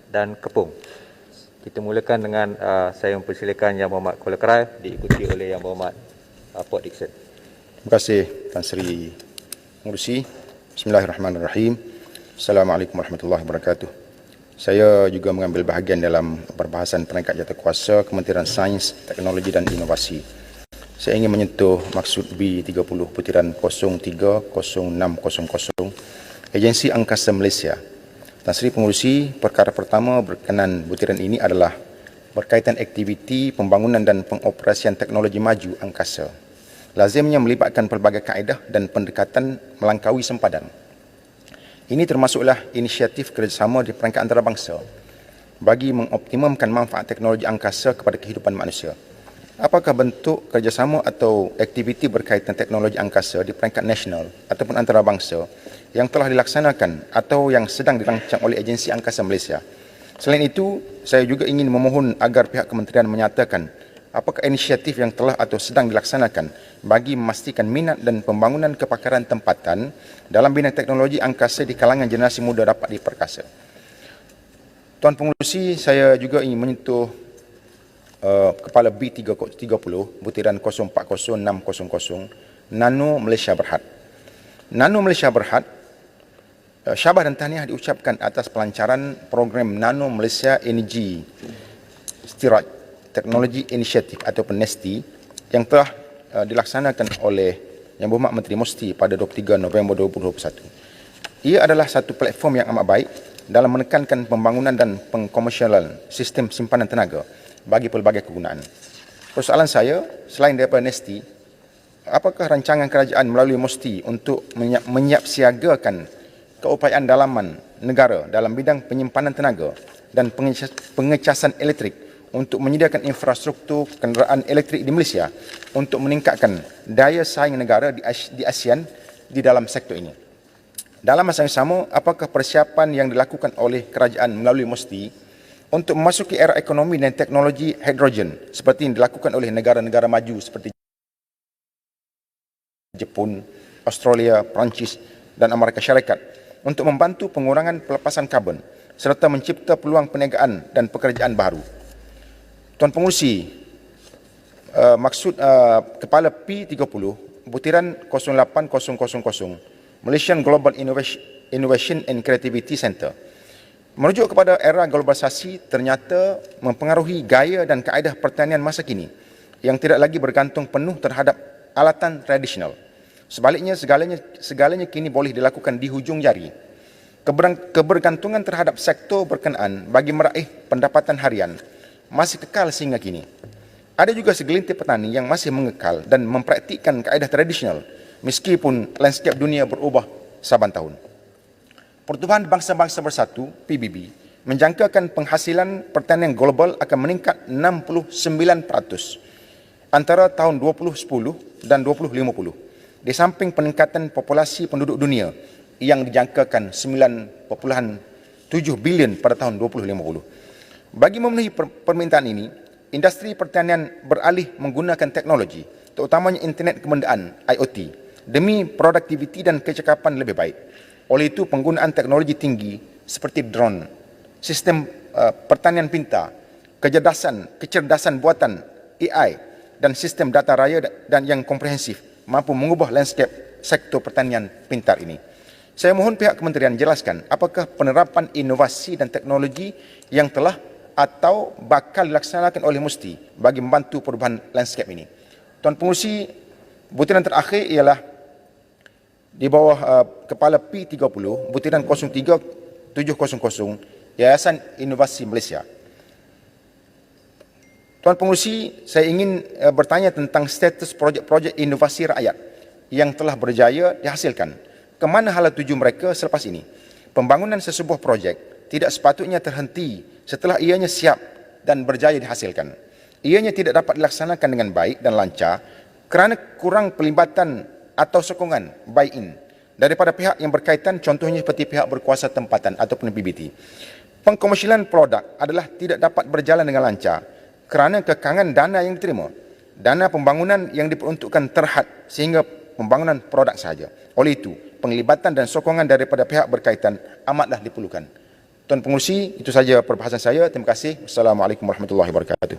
dan Kepung. Kita mulakan dengan saya mempersilakan Yang Berhormat Kuala Krai diikuti oleh Yang Berhormat Port Dickson. Terima kasih Tan Sri Pengerusi. Bismillahirrahmanirrahim. Assalamualaikum warahmatullahi wabarakatuh. Saya juga mengambil bahagian dalam perbahasan peringkat jawatankuasa Kementerian Sains, Teknologi dan Inovasi. Saya ingin menyentuh maksud B30.030600 Agensi Angkasa Malaysia. Tan Sri Pengerusi, perkara pertama berkenaan butiran ini adalah berkaitan aktiviti pembangunan dan pengoperasian teknologi maju angkasa. Lazimnya melibatkan pelbagai kaedah dan pendekatan melangkaui sempadan. Ini termasuklah inisiatif kerjasama di peringkat antarabangsa bagi mengoptimumkan manfaat teknologi angkasa kepada kehidupan manusia. Apakah bentuk kerjasama atau aktiviti berkaitan teknologi angkasa di peringkat nasional ataupun antarabangsa yang telah dilaksanakan atau yang sedang dirancang oleh Agensi Angkasa Malaysia? Selain itu, saya juga ingin memohon agar pihak kementerian menyatakan apakah inisiatif yang telah atau sedang dilaksanakan bagi memastikan minat dan pembangunan kepakaran tempatan dalam bidang teknologi angkasa di kalangan generasi muda dapat diperkasa. Tuan Pengerusi, saya juga ingin menyentuh Kepala B30 butiran 040600 Nano Malaysia Berhad. Nano Malaysia Berhad, syabas dan tahniah diucapkan atas pelancaran program Nano Malaysia Energy Storage Technology Initiative ataupun NESTI yang telah dilaksanakan oleh Yang Berhormat Menteri Musti pada 23 November 2021. Ia adalah satu platform yang amat baik dalam menekankan pembangunan dan pengkomersialan sistem simpanan tenaga bagi pelbagai kegunaan. Persoalan saya, selain daripada NESTI, apakah rancangan kerajaan melalui Musti untuk menyiapsiagakan keupayaan dalaman negara dalam bidang penyimpanan tenaga dan pengecasan elektrik untuk menyediakan infrastruktur kenderaan elektrik di Malaysia untuk meningkatkan daya saing negara di ASEAN di dalam sektor ini. Dalam masa yang sama, apakah persiapan yang dilakukan oleh kerajaan melalui Musti untuk memasuki era ekonomi dan teknologi hidrogen seperti yang dilakukan oleh negara-negara maju seperti Jepun, Australia, Perancis dan Amerika Syarikat untuk membantu pengurangan pelepasan karbon serta mencipta peluang perniagaan dan pekerjaan baru? Tuan Pengerusi, maksud Kepala P30 butiran 08000 Malaysian Global Innovation and Creativity Center. Merujuk kepada era globalisasi ternyata mempengaruhi gaya dan kaedah pertanian masa kini yang tidak lagi bergantung penuh terhadap alatan tradisional. Sebaliknya, segalanya kini boleh dilakukan di hujung jari. Kebergantungan terhadap sektor berkenaan bagi meraih pendapatan harian masih kekal sehingga kini. Ada juga segelintir petani yang masih mengekal dan mempraktikkan kaedah tradisional meskipun lanskap dunia berubah saban tahun. Pertubuhan Bangsa-Bangsa Bersatu, PBB, menjangkakan penghasilan pertanian global akan meningkat 69% antara tahun 2010 dan 2050, di samping peningkatan populasi penduduk dunia yang dijangkakan 9.7 bilion pada tahun 2050. Bagi memenuhi permintaan ini, industri pertanian beralih menggunakan teknologi, terutamanya internet kebendaan IoT, demi produktiviti dan kecekapan lebih baik. Oleh itu, penggunaan teknologi tinggi seperti drone, sistem pertanian pintar, kecerdasan buatan AI dan sistem data raya dan yang komprehensif mampu mengubah lanskap sektor pertanian pintar ini. Saya mohon pihak kementerian jelaskan apakah penerapan inovasi dan teknologi yang telah atau bakal dilaksanakan oleh Musti bagi membantu perubahan lanskap ini. Tuan Pengerusi, butiran terakhir ialah di bawah Kepala P30, butiran 03700, Yayasan Inovasi Malaysia. Tuan Pengerusi, saya ingin bertanya tentang status projek-projek inovasi rakyat yang telah berjaya dihasilkan. Ke mana hala tuju mereka selepas ini? Pembangunan sesebuah projek tidak sepatutnya terhenti setelah ianya siap dan berjaya dihasilkan. Ianya tidak dapat dilaksanakan dengan baik dan lancar kerana kurang pelibatan atau sokongan buy-in daripada pihak yang berkaitan, contohnya seperti pihak berkuasa tempatan ataupun PBT. Pengkomersialan produk adalah tidak dapat berjalan dengan lancar kerana kekangan dana yang diterima. Dana pembangunan yang diperuntukkan terhad sehingga pembangunan produk sahaja. Oleh itu, penglibatan dan sokongan daripada pihak berkaitan amatlah diperlukan. Tuan Pengerusi, itu saja perbahasan saya. Terima kasih. Assalamualaikum warahmatullahi wabarakatuh.